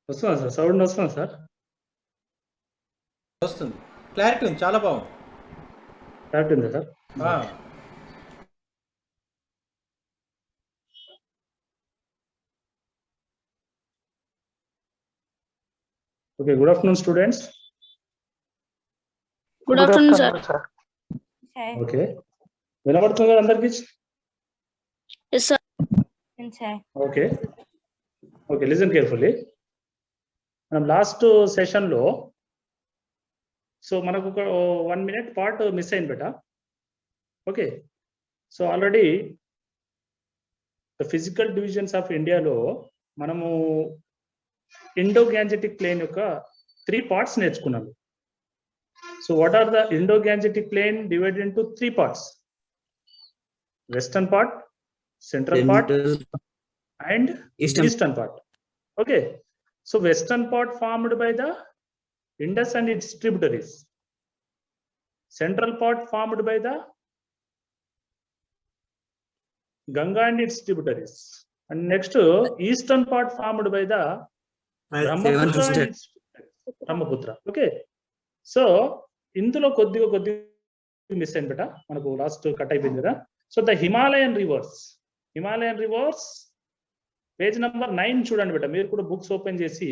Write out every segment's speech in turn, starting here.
వస్తుందా sir? Sound వస్తుందా sir? వస్తుంది, క్లారిటీ ఉంది, చాలా బాగుంది. క్లారిటీ ఉందా sir? Okay, good afternoon students. Good afternoon sir. Okay, వినపడుతుంది కదా అందరికి? Yes sir. Okay okay, listen carefully. మనం లాస్ట్ సెషన్లో సో మనకు ఒక 1 minute పార్ట్ మిస్ అయింది బేటా. Okay, so already the physical divisions of ఇండియాలో మనము ఇండో గ్యాంజెటిక్ ప్లేన్ యొక్క 3 parts నేర్చుకున్నాము. So what are the Indo Gangetic plain divided into 3 parts? Western part, central part and eastern part. Okay, so western part formed by the Indus and its tributaries, central part formed by the Ganga and its tributaries, and next eastern part formed by the Brahmaputra and its Brahmaputra. Okay, so ఇందులో కొద్దిగా miss అయింది బేట, మనకు last cut అయిపోయింది కదా. So the Himalayan reverse page number 9 చూడండి బేట. మీరు కూడా బుక్స్ ఓపెన్ చేసి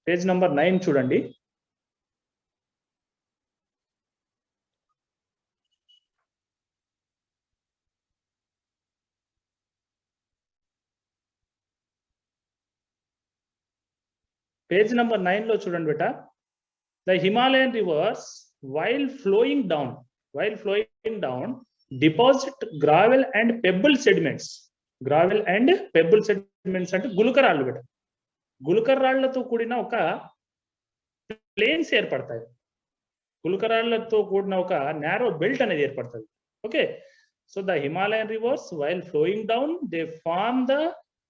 పేజ్ నంబర్ 9 చూడండి. పేజ్ నంబర్ 9 లో చూడండి బేట. The Himalayan rivers while flowing down deposit gravel and pebble sediments. Gravel and pebble sediments అంటే గులకరాళ్ళు బేట. గులకరాళ్లతో కూడిన ఒక ప్లేన్స్ ఏర్పడతాయి. గులకరాళ్లతో కూడిన ఒక నారో బెల్ట్ అనేది ఏర్పడుతుంది. Okay, so the Himalayan rivers while flowing down they form the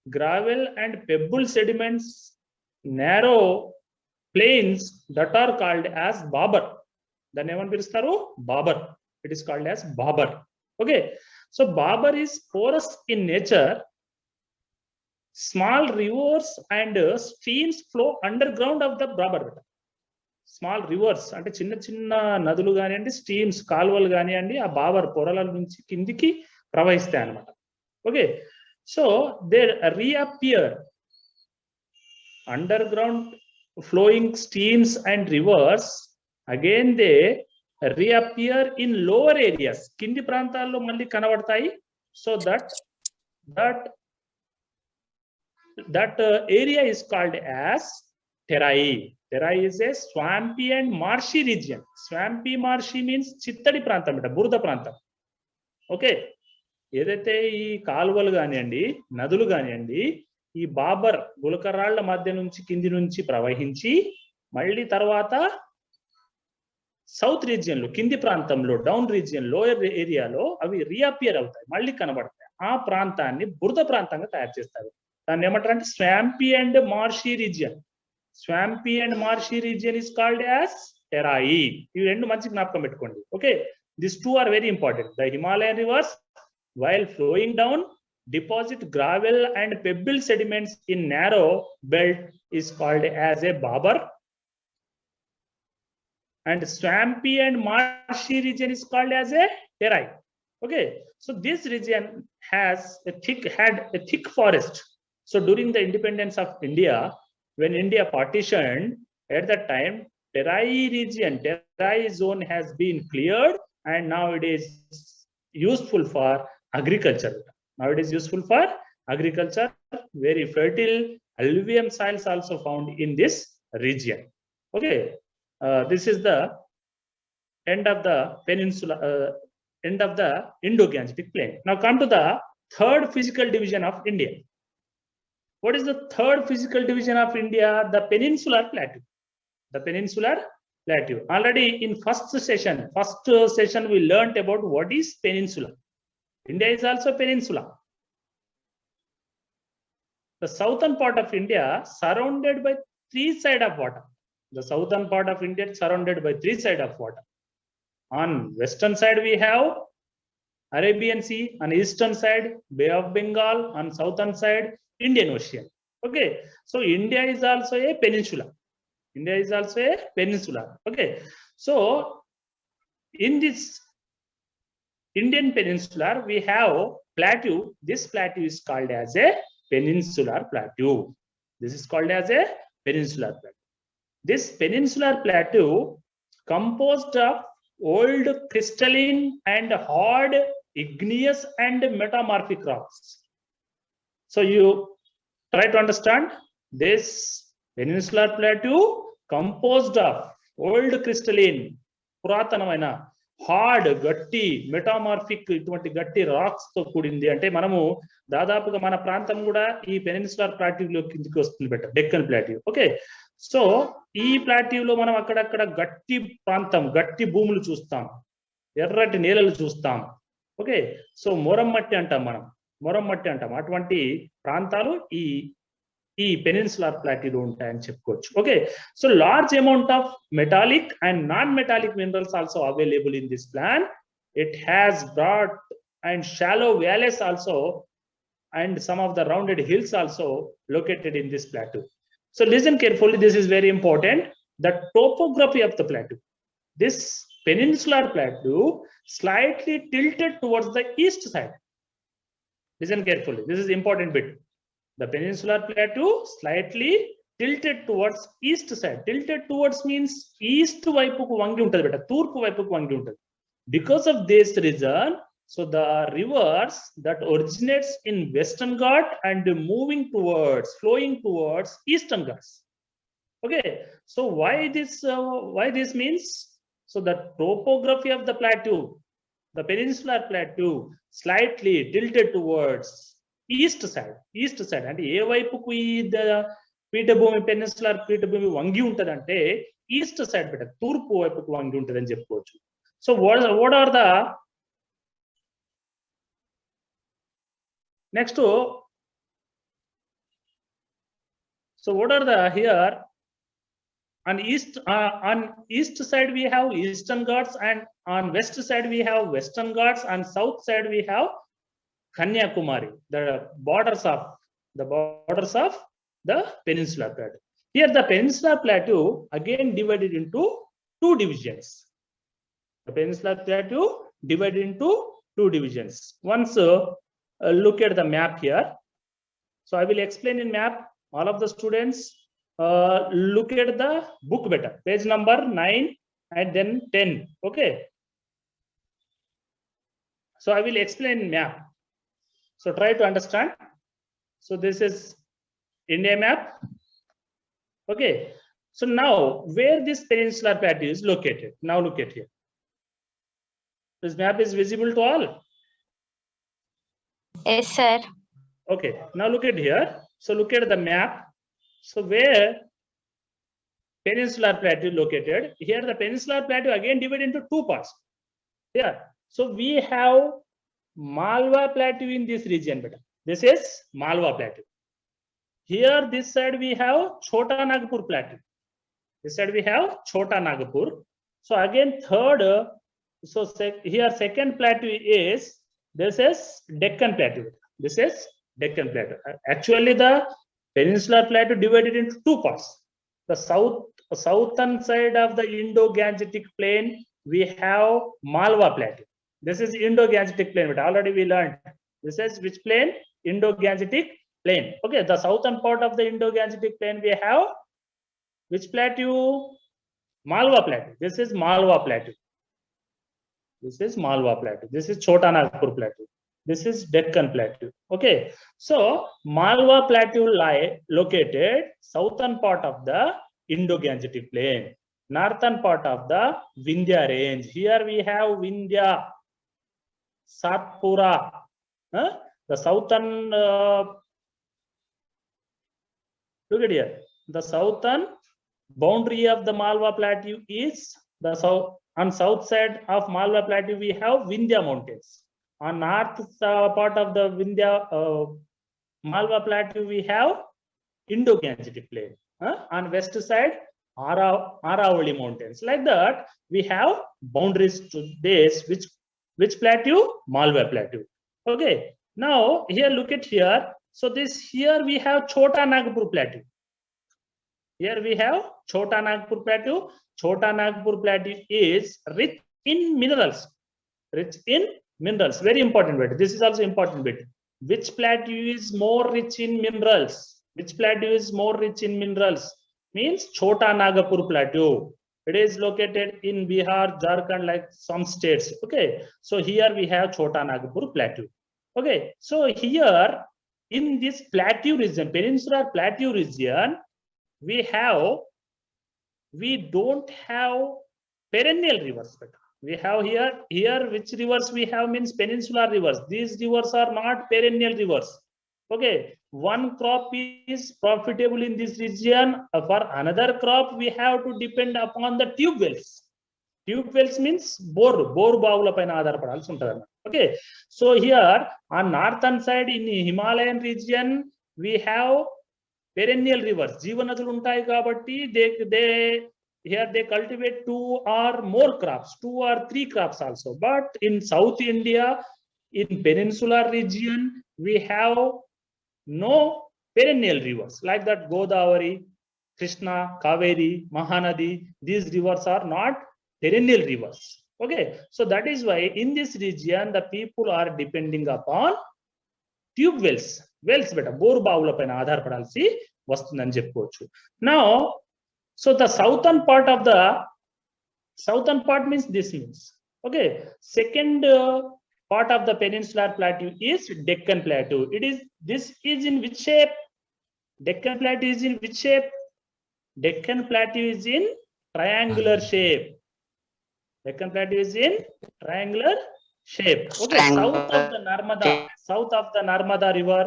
gravel and pebble sediments narrow plains that are called as Bhabar. దాన్ని ఏమని పిలుస్తారు? Bhabar. It is called as Bhabar. Okay, so Babar is porous in nature. Small rivers and streams flow underground of the Babar. Small rivers అంటే చిన్న నదులు కానివ్వండి, streams కాలువలు కానివ్వండి, ఆ బాబర్ పొరల నుంచి కిందికి ప్రవహిస్తాయి అన్నమాట. Okay, so they reappear underground flowing streams and rivers. Again they reappear in lower areas, కింది ప్రాంతాల్లో మళ్ళీ కనబడతాయి. So that area is called as Terai. Terai is a swampy and marshy region. Swampy marshy means చిత్తడి ప్రాంతం అంటే బురద ప్రాంతం. ఓకే, ఏదైతే ఈ కాలువలు కానివ్వండి, నదులు కానివ్వండి, ఈ బాబర్ గులకరాళ్ల మధ్య నుంచి కింది నుంచి ప్రవహించి మళ్ళీ తర్వాత సౌత్ రీజియన్ లో, కింది ప్రాంతంలో, డౌన్ రీజియన్, లోయర్ ఏరియాలో అవి రీఅపియర్ అవుతాయి, మళ్ళీ కనబడతాయి. ఆ ప్రాంతాన్ని బురద ప్రాంతంగా తయారు చేస్తారు. దాన్ని ఏమంటారు అంటే swampy and marshy region. Swampy and marshy region is called as Terai. ఇవి రెండు మంచి జ్ఞాపకం పెట్టుకోండి. Okay, this two are very important. The Himalayan rivers while flowing down deposit gravel and pebble sediments in narrow belt is called as a Bhabar. And swampy and marshy region is called as a terai. Okay, so this region had a thick forest. So during the independence of India, when India partitioned, at that time terai zone has been cleared, and now it is useful for agriculture. Very fertile alluvium soils also found in this region. Okay, this is the end of the peninsula, end of the Indo-Gangetic plain. Now come to the third physical division of India. What is the third physical division of India? The peninsular plateau. Already in first session we learnt about what is peninsula. India is also peninsula. The southern part of India surrounded by 3 sides of water. The southern part of India is surrounded by 3 sides of water. On western side we have Arabian Sea, on eastern side Bay of Bengal, on southern side Indian Ocean. Okay, so India is also a peninsula. India is also a peninsula. Okay, so in this Indian peninsula, we have plateau. This plateau is called as a peninsular plateau. This is called as a peninsular plateau. This peninsular plateau composed of old crystalline and hard igneous and metamorphic rocks. So you try to understand this peninsular plateau composed of old crystalline, పురాతనమైన hard గట్టి metamorphic ఇటువంటి గట్టి racks తో కూడింది. అంటే మనము దాదాపుగా మన ప్రాంతం కూడా ఈ పెనిన్సులర్ ప్లాట్యూలో కిందికి వస్తుంది better, Deccan plateau. Okay, so ఈ ప్లాట్యూలో మనం అక్కడక్కడ గట్టి ప్రాంతం, గట్టి భూములు చూస్తాం, ఎర్రటి నేలలు చూస్తాం. ఓకే, సో మొరమ్మట్టి అంటాం, మనం మొరమ్మట్టి అంటాం. అటువంటి ప్రాంతాలు ఈ పెనిన్సులర్ ప్లాట్యూలో ఉంటాయని చెప్పుకోవచ్చు. Okay, so large amount of metallic and non metallic minerals also available in this plain. It has broad and shallow valleys also and some of the rounded hills also located in this plateau. So listen carefully, this is very important. The topography of the plateau. This peninsular plateau slightly tilted towards the east side. Listen carefully, this is important bit. The peninsular plateau slightly tilted towards east side. Tilted towards means east వైపుకు వంగి ఉంటది బెట, తూర్పు వైపుకు వంగి ఉంటది. Because of this reason, so the rivers that originates in Western Ghat and flowing towards Eastern Ghats. Okay, so why this means? So the topography of the plateau, the peninsular plateau, slightly tilted towards east side. And ఏ వైపుకు ఈ పీఠభూమి, peninsular పీఠభూమి వంగి ఉంటదంటే east side బెట, తూర్పు వైపుకు వంగి ఉంటదని చెప్పుకోవచ్చు. So what are the next, so what are the here on east side we have Eastern Ghats, and on west side we have Western Ghats, and south side we have Kanyakumari, the borders of the peninsular plateau. Here the peninsular plateau again divided into two divisions. The peninsular plateau divided into two divisions. Once look at the map here. So I will explain in map. All of the students look at the book better, page number 9 and then 10. Okay, so I will explain in map, so try to understand. So this is India map. Okay, so now where this peninsular plateau is located, now look at here. This map is visible to all? Yes, sir. Okay, now look at here. So look at the map. So where peninsular plateau located, here the peninsular plateau again divided into two parts. Yeah, so we have Malwa plateau in this region, beta. This is Malwa plateau. Here this side we have Chota Nagpur plateau. This side we have Chota Nagpur. So again third, so here second plateau is, this is Deccan Plateau. This is Deccan Plateau. Actually, the peninsular plateau divided into two parts. The southern side of the Indo-Gangetic plain, we have Malwa Plateau. This is Indo-Gangetic plain, but already we learned. This is which plain? Indo-Gangetic plain. Okay, the southern part of the Indo-Gangetic plain, we have which plateau? Malwa Plateau. This is Malwa Plateau. This is Malwa Plateau. This is Chota Nagpur Plateau. This is Deccan Plateau. Okay, so Malwa Plateau lie located southern part of the Indo-Gangetic plain, northern part of the Vindhya range. Here we have Vindhya, Satpura. The southern, look at here. The southern boundary of the Malwa Plateau is the south. On south side of Malwa Plateau, we have Vindhya mountains. On north part of the Vindhya Malwa Plateau, we have Indo-Gangetic plain. On west side, Aravalli mountains. Like that, we have boundaries to this. Which plateau? Malwa Plateau. Okay. Now here, look at here. So this here we have Chota Nagpur Plateau. Here we have Chota Nagpur Plateau. Chota Nagpur Plateau is rich in minerals. Rich in minerals. Very important bit. This is also important bit. Which plateau is more rich in minerals? Which plateau is more rich in minerals? Means Chota Nagpur Plateau. It is located in Bihar, Jharkhand, like some states. Okay. So here we have Chota Nagpur Plateau. Okay. So here in this plateau region, peninsular plateau region, we don't have perennial rivers. We have here which rivers we have means peninsular rivers. These rivers are not perennial rivers. Okay, one crop is profitable in this region. For another crop, we have to depend upon the tube wells. Tube wells means bore bavula paina aadharapadaల్సి ఉంటది. Okay, so here on northern side in Himalayan region, we have perennial rivers. జీవనదులు ఉంటాయి కాబట్టి here they cultivate 2 or more crops, 2 or 3 crops also. But in South India, in peninsular region, we have no perennial rivers like that. Godavari, Krishna, Kaveri, Mahanadi, these rivers are not perennial rivers. Okay, so that is why in this region the people are depending upon tube wells. Wells beta bore bavula paina aadharapadaల్సి వస్తుందని చెప్పుకోవచ్చు. Now, so the southern part means this means. Okay, second part of the peninsular plateau is Deccan Plateau. This is in which shape? Deccan Plateau is in which shape? Deccan Plateau is in triangular shape. Deccan Plateau is in triangular shape. Okay, south of the Narmada river,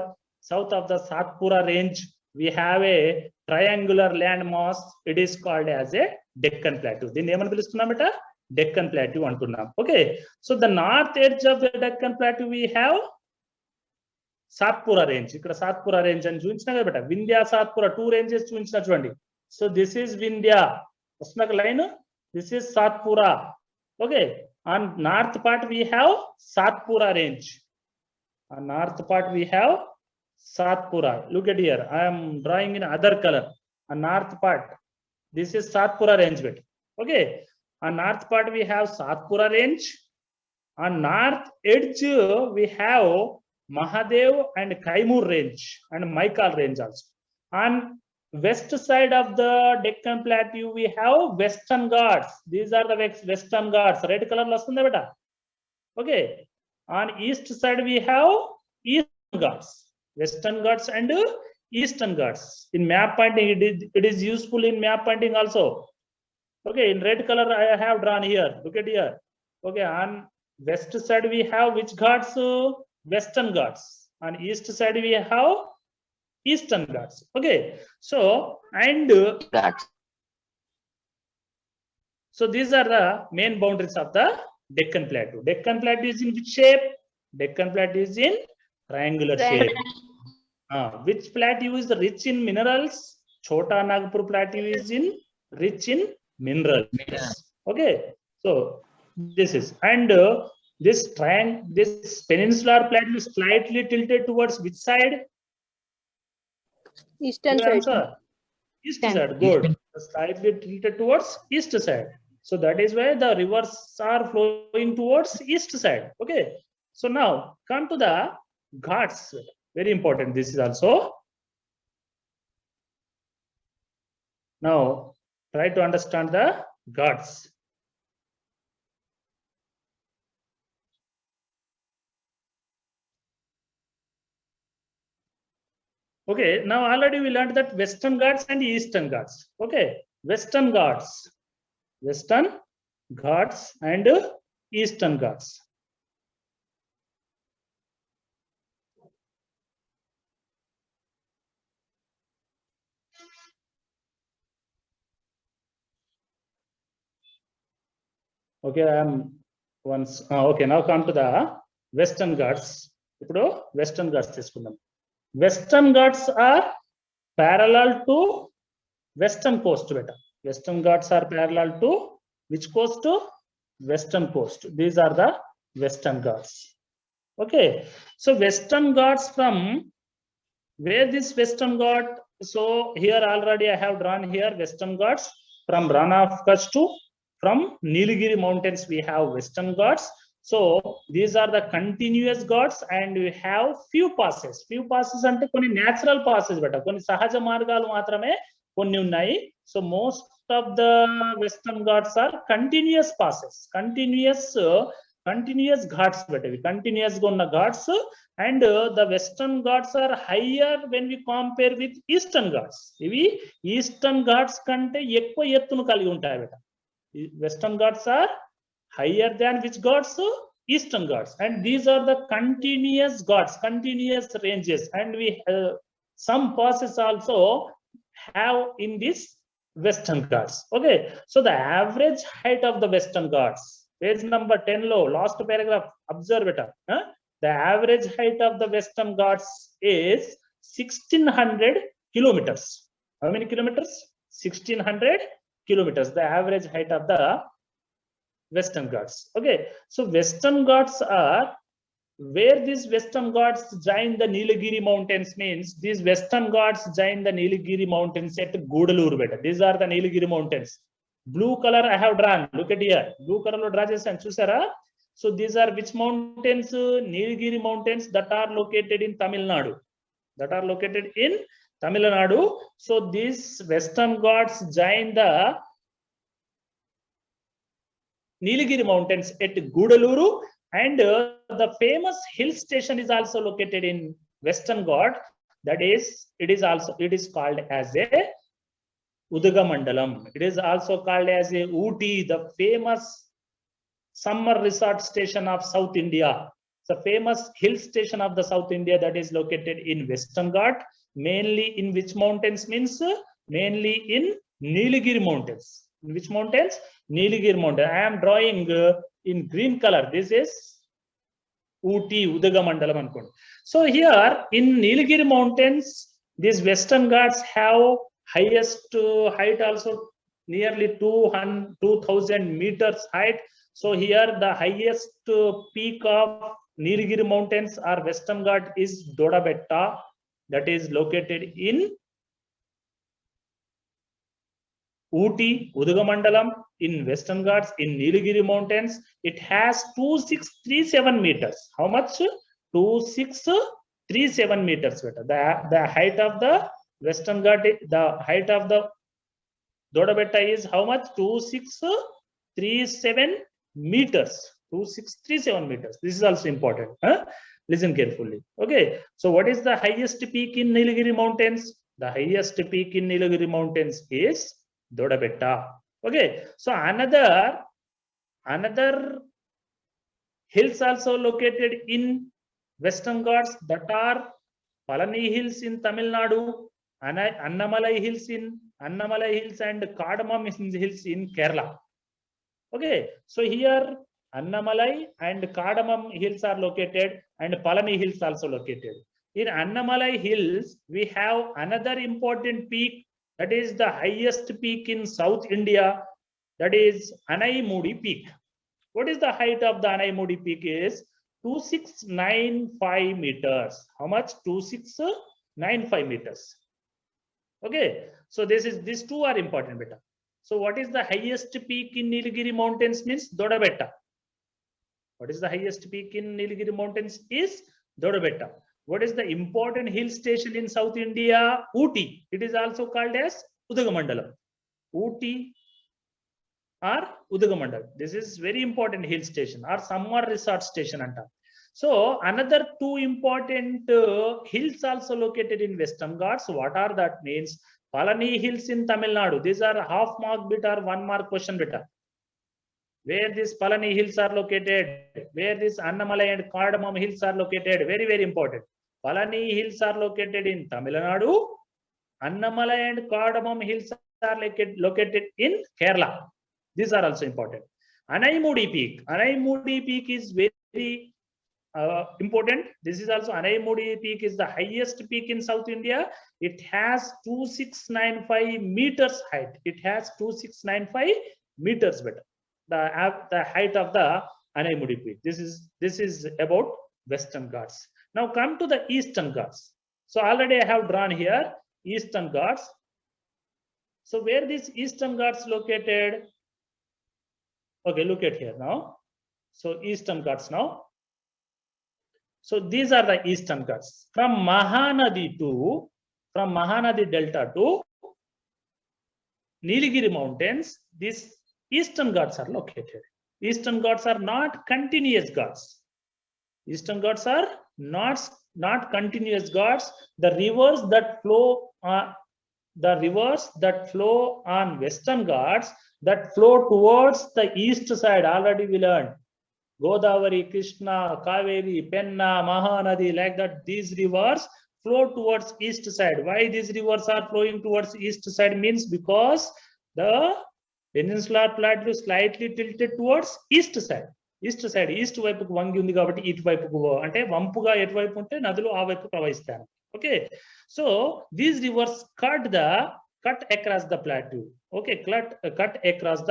south of the Satpura range, we have a triangular landmass. It is called as a Deccan Plateau. దీన్ని ఏమని పిలుస్తున్నామట? Deccan Plateau అంటున్నాం. Okay, so the north edge of the Deccan Plateau we have Satpura range. ఇక్కడ Satpura range అని చూపించినా కదా బేట. Vindhya Satpura 2 ranges చూపించిన చూడండి. So this is Vindhya. వస్తున్న line. This is Satpura. Okay, on north part we have Satpura range. On north part we have Satpura. Look at here. I am drawing in other color. On north part, this is Satpura range. Okay. On north part we have Satpura range. On north edge we have Mahadev and Kaimur range and Maikal range also. On west side of the Deccan Plateau we have Western Ghats. These are the Western Ghats. Red color lastunda beta. Okay. On east side we have Eastern Ghats. Western Ghats and Eastern Ghats. In map pointing, it is useful in map pointing also. Okay, in red color I have drawn here. Look at here. Okay, on west side we have which Ghats? Western Ghats. On east side we have Eastern Ghats. Okay, so and so these are the main boundaries of the Deccan Plateau. Deccan Plateau is in which shape? Deccan Plateau is in triangular shape. Which plateau is rich in minerals? Chota Nagpur Plateau is rich in minerals. Okay, so this is, and this peninsular plateau is slightly tilted towards which side? Eastern side. East side. Good. Slightly tilted towards east side. So that is why the rivers are flowing towards east side. Okay. So now come to the Ghats. Very important. This is also. Now try to understand the Ghats. Okay, now already we learned that Western Ghats and Eastern Ghats. Okay, Western Ghats and Eastern Ghats. Okay, I am once. Okay, now come to the Western Ghats. ఇప్పుడు Western Ghats తీసుకుందాం. Western Ghats are parallel to Western coast. Beta. Western Ghats are parallel to which coast? Western coast. These are the Western Ghats. Okay, so Western Ghats from Where this Western Ghat, so here already I have drawn here Western Ghats from Run of Kutch to from Nilgiri mountains we have Western Ghats. So these are the continuous Ghats and we have few passes. Few passes ante konni natural passes beta, konni sahaja margalu matrame konni unnayi. So most of the Western Ghats are continuous passes, continuous Ghats beta, continuous gonna Ghats. And the Western Ghats are higher when we compare with Eastern Ghats. Ivi Eastern Ghats kante ekkuva ettunu kaligi untayi beta. Western Ghats are higher than which Ghats? Eastern Ghats. And these are the continuous Ghats, continuous ranges. And we some passes also have in this Western Ghats. Okay, so the average height of the Western Ghats, page number 10 low, last paragraph, observe it. The average height of the Western Ghats is 1600 kilometers. How many kilometers? 1600 kilometers, the average height of the Western Ghats. Okay, so Western Ghats are where these Western Ghats join the Nilgiri mountains, means these Western Ghats join the Nilgiri mountains at Gudaluru beta. These are the Nilgiri mountains. Blue color I have drawn, look at here, blue color lo draw chesanu chusara. So these are which mountains? Nilgiri mountains that are located in Tamil Nadu. That are located in Tamil Nadu. So these Western Ghats join the Nilgiri mountains at Gudaluru, and the famous hill station is also located in Western Ghat. That is, it is called as a Udagamandalam. It is also called as a Ooty, the famous summer resort station of South India. The famous hill station of the South India that is located in Western Ghat, mainly in which mountains? Means mainly in Nilgiri mountains. In which mountains? Nilgiri mountain. I am drawing in green color. This is Ooty, Udagamandalam ankondi. So here in Nilgiri mountains, these Western Ghats have highest height also nearly 2000 meters height. So here the highest peak of Nilgiri mountains or Western Ghat is Dodabetta, that is located in Ooty, Udagamandalam, in Western Ghats, in Nilgiri mountains. It has 2637 meters. How much? 2637 meters. The height of the Western Ghat, the height of the Dodabetta is how much? 2637 meters. 2637 meters. This is also important. Listen carefully. Okay. So what is the highest peak in Nilgiri mountains? The highest peak in Nilgiri mountains is Dodabetta. Okay. So another hills also located in Western Ghats, that are Palani Hills in Tamil Nadu, Annamalai Hills and Cardamom Hills in Kerala. Okay, so here Annamalai and Cardamom Hills are located and Palani Hills also located. In Annamalai Hills, we have another important peak, that is the highest peak in South India, that is Anaimudi Peak. What is the height of the Anaimudi Peak? Is 2695 meters. How much? 2695 meters. Okay, so these two are important beta. So what is the highest peak in Nilgiri mountains? Means Dodabetta. What is the highest peak in Nilgiri mountains? Is Dodabetta. What is the important hill station in South India? Ooty. It is also called as Udagamandalam. Ooty or Udagamandalam. This is very important hill station or summer resort station. So another two important hills also located in Western Ghats. What are that? Means Palani Hills in Tamil Nadu. These are half mark bit or 1 mark question beta. Where these Palani Hills are located, where these Annamalai and Cardamom Hills are located, very, very important. Palani Hills are located in Tamil Nadu. Annamalai and Cardamom Hills are located in Kerala. These are also important. Anaimudi Peak. Anaimudi Peak is very important. This is also Anaimudi Peak is the highest peak in South India. It has 2695 meters height. It has 2695 meters better. The height of the Anaimudi Peak. This is about Western Ghats. Now come to the Eastern Ghats. So already I have drawn here Eastern Ghats. So where this Eastern Ghats located? Okay, look at here now. So Eastern Ghats now. So these are the Eastern Ghats. From Mahanadi Delta to Nilgiri Mountains, these Eastern Ghats are located. Eastern Ghats are not continuous Ghats. Eastern Ghats are not continuous Ghats. The rivers that flow on Western Ghats that flow towards the east side, already we learned. Godavari, Krishna, Kaveri, Penna, Mahanadi, like that, these rivers flow towards east side. Why these rivers are flowing towards east side means because the peninsular plateau is slightly tilted towards east side. East వైపుకు వంగి ఉంది కాబట్టి ఇటు వైపుకు అంటే వంపుగా ఎటువైపు ఉంటే నదులు ఆ వైపు ప్రవహిస్తాయి. Okay, so these rivers cut across the plateau. Okay, cut across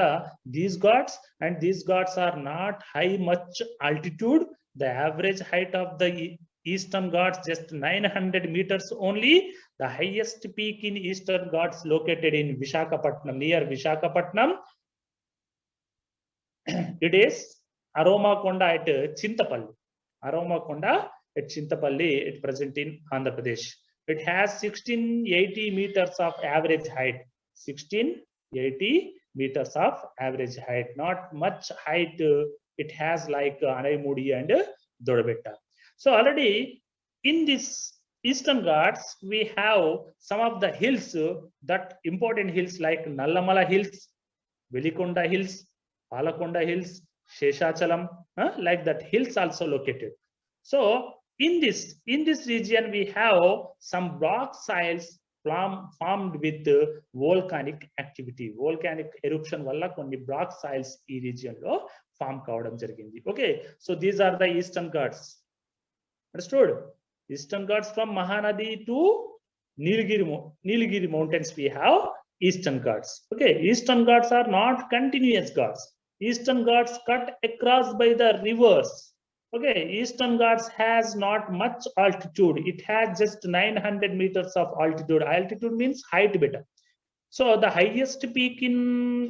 these Ghats, and these Ghats are not high much altitude. The average height of the Eastern Ghats just 900 meters only. The highest peak in Eastern Ghats located in Visakhapatnam, near Visakhapatnam. It is Aromakonda at Chintapalli. Aromakonda at Chintapalli, it present in Andhra Pradesh. It has 1680 meters of average height. 1680 meters of average height. Not much height it has like Anaimudi and Dodabetta. So already in this Eastern Ghats, we have some of the hills, that important hills like Nallamala Hills, Velikonda Hills, Palakonda Hills, Sheshachalam, like that hills also located. So in this region, we have some rock siles formed with volcanic activity. Volcanic eruption valla konni rock siles ee region lo form kavadam jarigindi. Okay, so these are the Eastern Ghats. Understood? Eastern Ghats from Mahanadi to Nilgiri Mountains, we have Eastern Ghats. Okay, Eastern Ghats are not continuous Ghats. Eastern Ghats cut across by the rivers. Okay, Eastern Ghats has not much altitude. It has just 900 meters of altitude. Altitude means height beta. So the highest peak in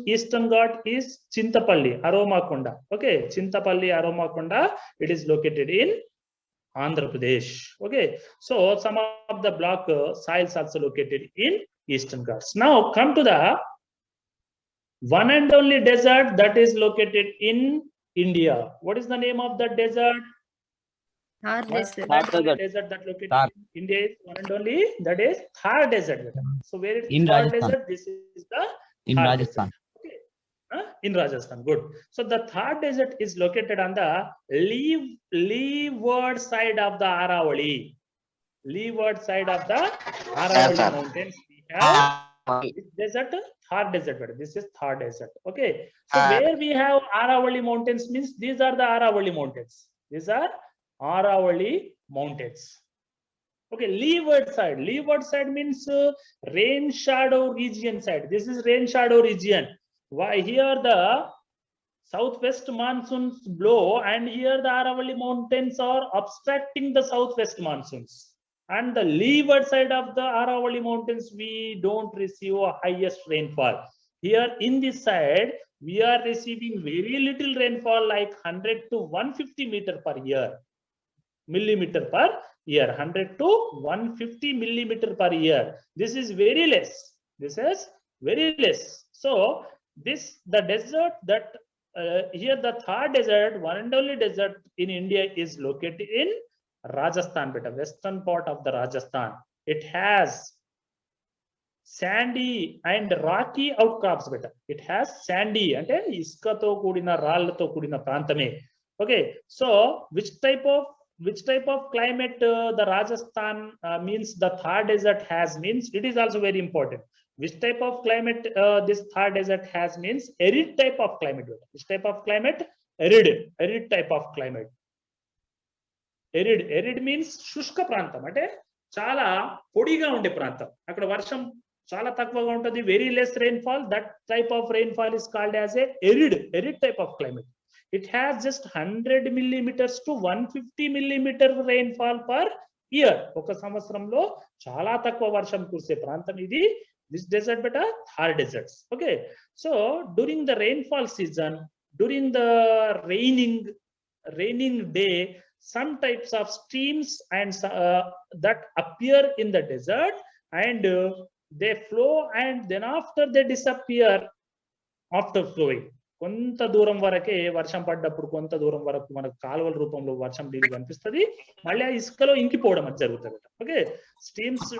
Eastern Ghat is Chintapalli, Aromakonda. Okay, Chintapalli, Aromakonda, it is located in Andhra Pradesh. Okay, so some of the block soils also located in Eastern Ghats. Now come to the one and only desert that is located in India. What is the name of that desert? Thar desert. Desert that located in India is one and only, that is Thar Desert. So where is In Thar Rajasthan. Desert? This is the In Thar Rajasthan. Desert. Okay. In Rajasthan, good. So the Thar Desert is located on the leeward side of the Aravalli. Leeward side of the Aravalli mountains. We have this desert, Thar Desert. This is Thar Desert. Okay. So where we have Aravalli mountains means these are the Aravalli mountains. These are Aravalli mountains. Okay, leeward side. Leeward side means rain shadow region side. This is rain shadow region. Why here the southwest monsoons blow, and here the Aravalli mountains are obstructing the southwest monsoons. And the leeward side of the Aravalli mountains, we don't receive a highest rainfall. Here in this side, we are receiving very little rainfall, like 100 to 150 millimeter per year. 100 to 150 millimeter per year. This is very less. This is very less. So the desert that here the Thar Desert, one and only desert in India, is located in Rajasthan, beta, western part of the Rajasthan. It has sandy and rocky outcrops, beta. It has sandy and iskato kudina rallato kudina prantame. Okay, so which type of climate the Rajasthan means the Thar Desert has means, it is also very important. Which type of climate this Thar Desert has means arid type of climate. Which type of climate? Arid type of climate. Arid means shushka prantam, ante chala podiga unde prantam. Akkada varsham chala takvaga untadi, very less rainfall. That type of rainfall is called as a arid type of climate. It has just 100 millimeters to 150 millimeter rainfall per year, ఒక సంవత్సరంలో చాలా తక్కువ వర్షం కురిసే ప్రాంతం ఇది. This desert బెట Thar deserts. Okay, so during the rainfall season, during the raining day, some types of streams and that appear in the desert, and they flow, and then after they disappear after flowing. కొంత దూరం వరకే వర్షం పడ్డప్పుడు కొంత దూరం వరకు మనకు కాలువల రూపంలో వర్షం నీళ్ళు కనిపిస్తుంది, మళ్ళీ ఆ ఇసుకలో ఇంకిపోవడం అది జరుగుతుంది. Okay, streams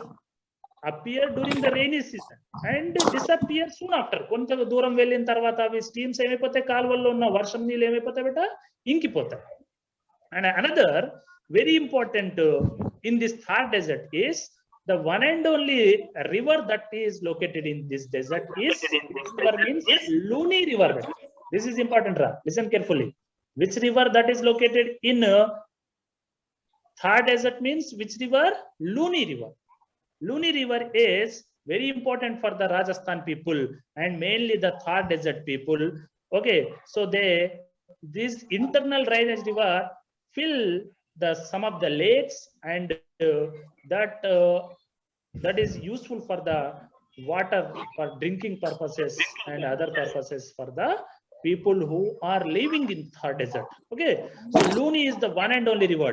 appear during the rainy season and disappear soon after. కొంత దూరం వెళ్ళిన తర్వాత అవి స్ట్రీమ్స్ ఏమైపోతాయి, కాలువల్లో ఉన్న వర్షం నీళ్ళు ఏమైపోతాయి బెట, ఇంకిపోతాయి. And another very important in this Thar desert is the one and only river that is located in this desert is, river means Luni river. This is important, listen carefully. Which river that is located in Thar desert means which river? Luni river. Luni river is very important for the Rajasthan people and mainly the Thar desert people. Okay, so this internal drainage river fill some of the lakes, and that is useful for the water, for drinking purposes and other purposes for the people who are living in Thar desert. Okay, so Luni is the one and only river.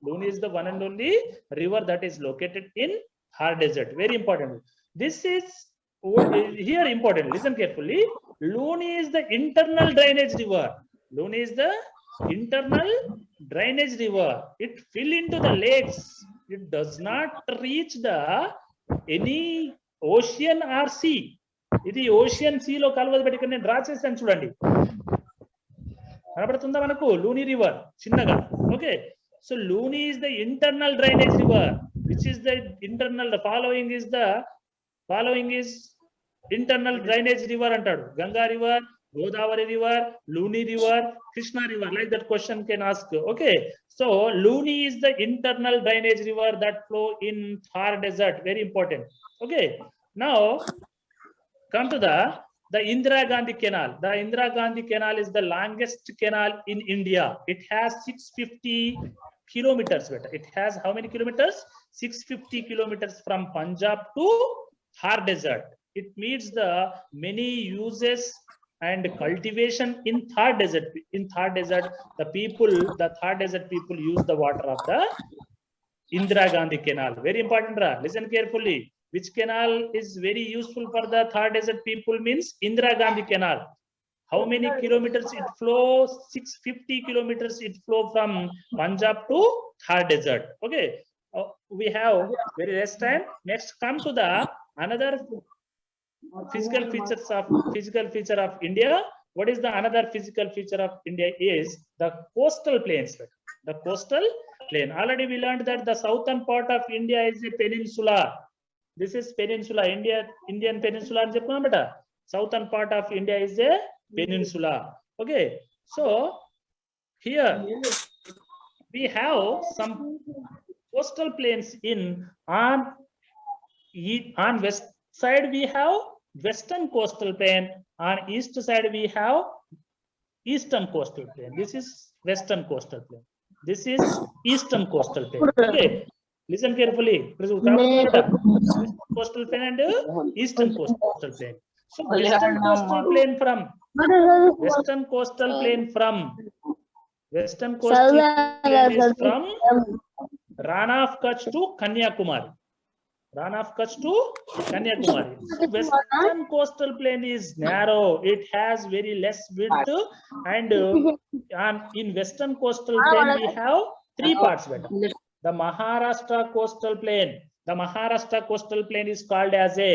Luni is the one and only river that is located in Thar desert. Very important. This is here important. Listen carefully. Luni is the internal drainage river. Luni is the internal drainage river. It fill into the lakes. It does not reach the any ocean or sea. ఇది ocean see లో కలవదు. బట్టి ఇక్కడ నేను draw చేశాను చూడండి, కనబడుతుందా మనకు లూని రివర్ చిన్నగా. Okay, so Luni is the internal drainage river, which is the internal, the following is internal drainage river antadu. Ganga river, Godavari river, Luni river, Krishna river, like that question can ask. Okay, so Luni is the internal drainage river that flow in Thar desert. Very important. Okay, now come to the Indira Gandhi Canal. The Indira Gandhi Canal is the longest canal in India. It has 650 kilometers. It has how many kilometers? 650 kilometers from Punjab to Thar desert. It meets the many uses and cultivation in Thar desert. In Thar desert, the Thar desert people use the water of the Indira Gandhi Canal. Very important, listen carefully. Which canal is very useful for the Thar desert people means Indira Gandhi Canal. How many kilometers it flows? 650 kilometers it flow from Punjab to Thar desert. Okay, we have very less time. Next, come to the another physical feature of India. What is the another physical feature of India is the coastal plains. The coastal plain. Already we learned that the southern part of India is a peninsula. This is peninsula, Indian peninsula అని చెప్పుకున్నాం బేట. Southern part of India is a peninsula. Okay, so here we have some coastal plains on west side we have western coastal plain, on east side we have eastern coastal plain. This is western coastal plain, this is eastern coastal plain. Okay, listen carefully. Western coastal plain and eastern coastal plain. So western coastal plain from Rana of Kutch to Kanyakumari. Rana of Kutch to Kanyakumari. So western coastal plain is narrow. It has very less width, and in western coastal plain we have three parts. The Maharashtra coastal plain. The Maharashtra coastal plain is called as a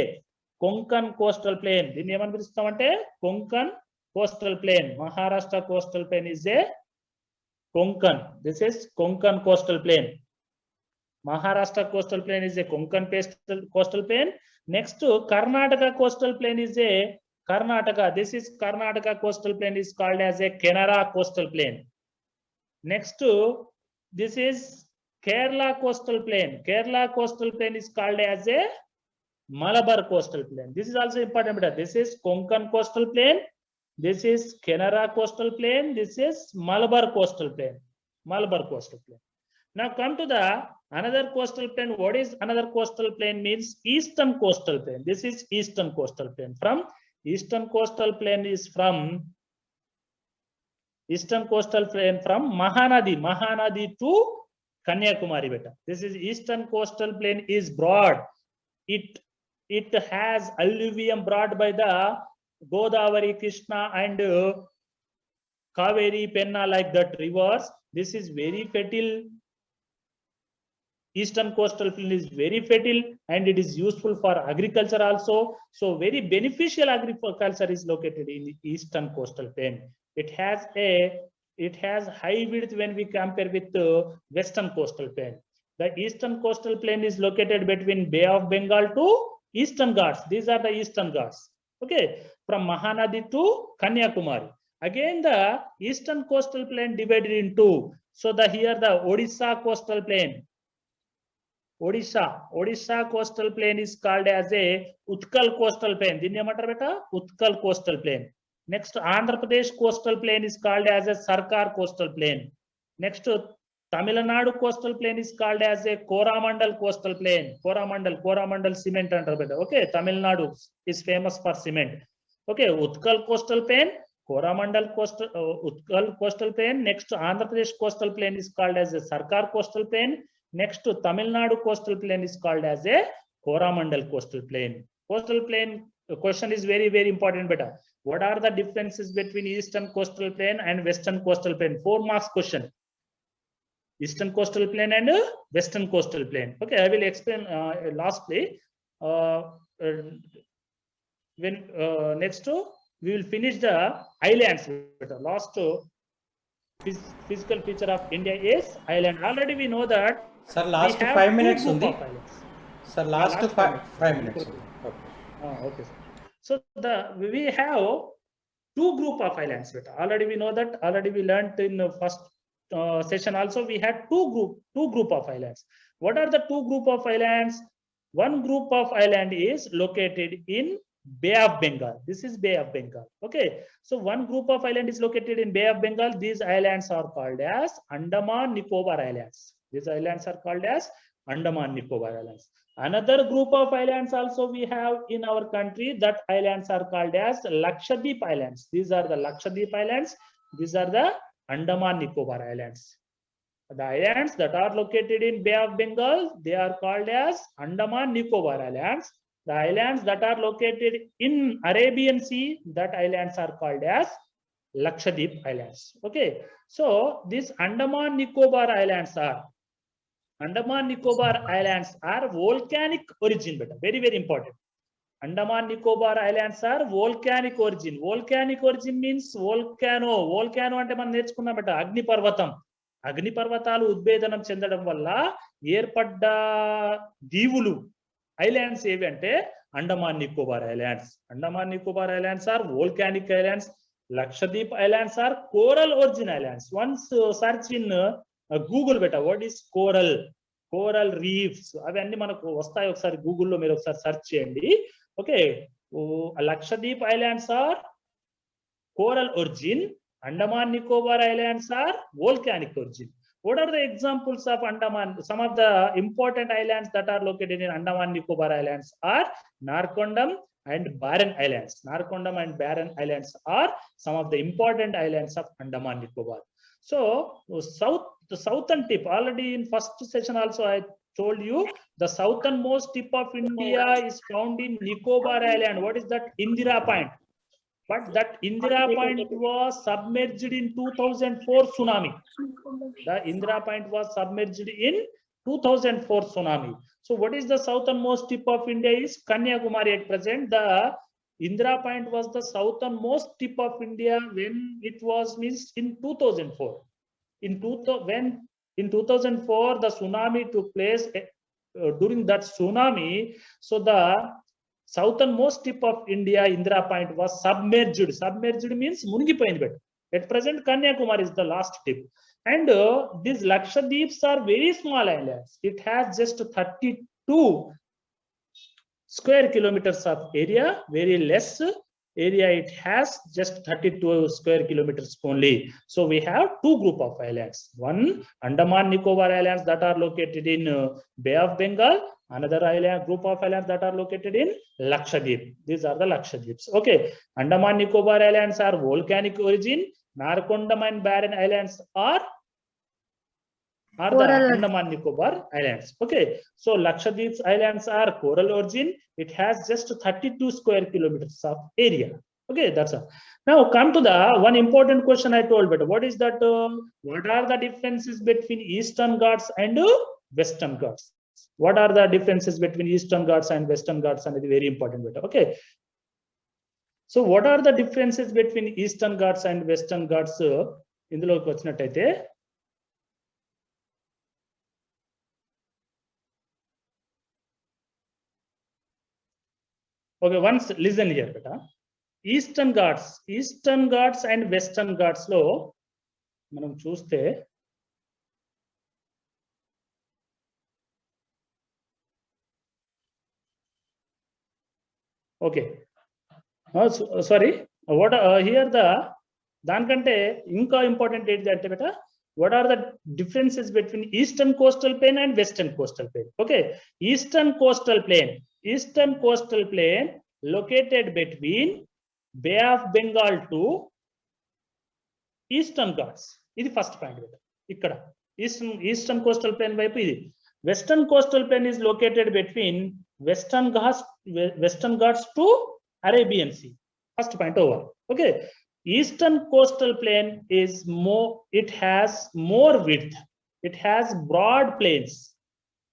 Konkan coastal plain. దీన్ని ఏమని పిలుస్తామంటే Konkan coastal plain. Maharashtra coastal plain is a Konkan. This is Konkan coastal plain. Maharashtra coastal plain is a Konkan coastal plain. Next, Karnataka coastal plain is a Karnataka. This is Karnataka coastal plain is called as a Canara coastal plain. Next, this is Kerala coastal plain. Kerala coastal plain is called as a Malabar coastal plain. This is also important. This is Konkan coastal plain. This is Canara coastal plain. This is Malabar coastal plain. Malabar coastal plain. Now come to the Another coastal plain. What is another coastal plain? Means eastern coastal plain. This is eastern coastal plain. From eastern coastal plain is from eastern coastal plain from Mahanadi to Kanyakumari beta. This is eastern coastal plain is broad. It has alluvium brought by the Godavari, Krishna and Kaveri, Penna, like that rivers. This is very fertile. Eastern coastal plain is very fertile and it is useful for agriculture also. So very beneficial agriculture is located in the eastern coastal plain. It has high width when we compare with the western coastal plain. The eastern coastal plain is located between Bay of Bengal to Eastern Ghats. These are the Eastern Ghats. Okay, from Mahanadi to Kanyakumari. Again, the eastern coastal plain divided in two. So here the Odisha coastal plain. Odisha coastal plain is called as a Utkal coastal plain. Dinne matter beta Utkal coastal plain. Next, Andhra Pradesh coastal plain is called as a Sarkar coastal plain. Next, Tamil Nadu coastal plain is called as a Coromandel coastal plain. Coromandel cement under beta. Okay, Tamil Nadu is famous for cement. Okay, Utkal coastal plain, Coromandel coastal Utkal coastal plain. Next, Andhra Pradesh coastal plain is called as a Sarkar coastal plain. Next, to Tamil Nadu coastal plain is called as a Coromandel coastal plain. Coastal plain question is very, very important beta. What are the differences between eastern coastal plain and western coastal plain? 4 marks question. Eastern coastal plain and western coastal plain. Okay, I will explain lastly. Next, we will finish the islands. Last physical feature of India is island. Already we know that. Sir, last 5 minutes undi. Sir, last 5 minutes. Okay. So we have 2 group of islands. Already we know that. Already we learned in the first session also. We had two group of islands. What are the 2 group of islands? One group of island is located in Bay of Bengal. This is Bay of Bengal. Okay. So one group of island is located in Bay of Bengal. These islands are called as Andaman Nicobar Islands. These islands are called as Andaman Nicobar Islands. Another group of islands also we have in our country. That islands are called as Lakshadweep Islands. These are the Lakshadweep Islands. These are the Andaman Nicobar Islands. The islands that are located in Bay of Bengal, they are called as Andaman Nicobar Islands. The islands that are located in Arabian Sea, that islands are called as Lakshadweep Islands. Okay. So these Andaman Nicobar Islands are volcanic origin. Very, very important. Andaman Nicobar Islands are volcanic origin. Volcanic origin means volcano. Volcano ante మనం నేర్చుకున్నాం బట అగ్నిపర్వతం. అగ్నిపర్వతాలు ఉద్భేదనం చెందడం వల్ల ఏర్పడ్డ దీవులు islands ఏవి అంటే Andaman Nicobar islands. Andaman Nicobar islands are volcanic islands. Lakshadweep Islands are coral origin islands. Once search in Google beta, what is coral reefs? అవన్నీ మనకు వస్తాయి. ఒకసారి గూగుల్లో మీరు ఒకసారి సెర్చ్ చేయండి. Okay, Lakshadweep Islands are coral origin. Andaman Nicobar Islands are volcanic origin. What are the examples of Andaman? Some of the important islands that are located in Andaman Nicobar Islands are Narcondam and Barren Islands. Narcondam and Barren Islands are some of the important islands of Andaman Nicobar. So the southern tip, already in first session also I told you, the southernmost tip of India is found in Nicobar Island. What is that? Indira Point. But that Indira Point was submerged in 2004 tsunami. The Indira Point was submerged in 2004 tsunami. So what is the southernmost tip of India is Kanyakumari at present. The Indira Point was the southernmost tip of India when it was means in 2004. When in 2004 the tsunami took place. During that tsunami, so the southernmost tip of India, Indira Point, was submerged. Submerged means munigipoyindi bet. At present, Kanyakumari is the last tip. And these Lakshadweeps are very small islands. It has just 32 square kilometers of area, very less area it has just 32 square kilometers only. So we have two group of islands. One, Andaman Nicobar Islands that are located in Bay of Bengal. Another island group of islands that are located in Lakshadweep. These are the Lakshadweeps. Okay. Andaman Nicobar Islands are volcanic origin. Narcondam and Barren Islands are the Andaman Nicobar Islands. Okay. So Lakshadweep's islands are coral origin. It has just 32 square kilometers of area. Okay, that's all. Now come to the one important question I told, but what is that? What are the differences between Eastern Ghats and Western Ghats? What are the differences between Eastern Ghats and Western Ghats? And it's very important. Okay. So what are the differences between Eastern Ghats and Western Ghats? Induloki vachinataithe okay, once listen here, beta. Eastern Ghats and Western Ghats lo manam chuste okay. Sorry, what here the danikante inka important edi ante beta, what are the differences between Eastern Coastal Plain and Western Coastal Plain? Okay, Eastern Coastal Plain located between Bay of Bengal to Eastern Ghats. This is first point. Ikkada Eastern Coastal Plain vaipu idi. Western Coastal Plain is located between Western Ghats to Arabian Sea. First point over. Okay. Eastern Coastal Plain is more, it has more width. It has broad plains.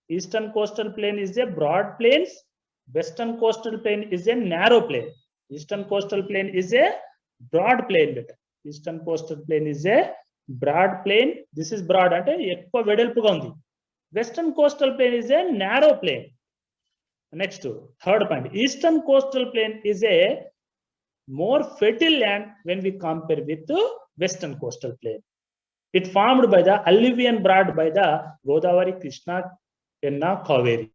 Eastern Coastal Plain is a broad plains. Western Coastal Plain is a narrow plain. Eastern Coastal Plain is a broad plain. Eastern Coastal Plain is a broad plain. This is broad. Western Coastal Plain is a narrow plain. Next, third point. Eastern Coastal Plain is a more fertile land when we compare with the Western Coastal Plain. It formed by the alluvium brought by the Godavari, Krishna, Penna, Kaveri.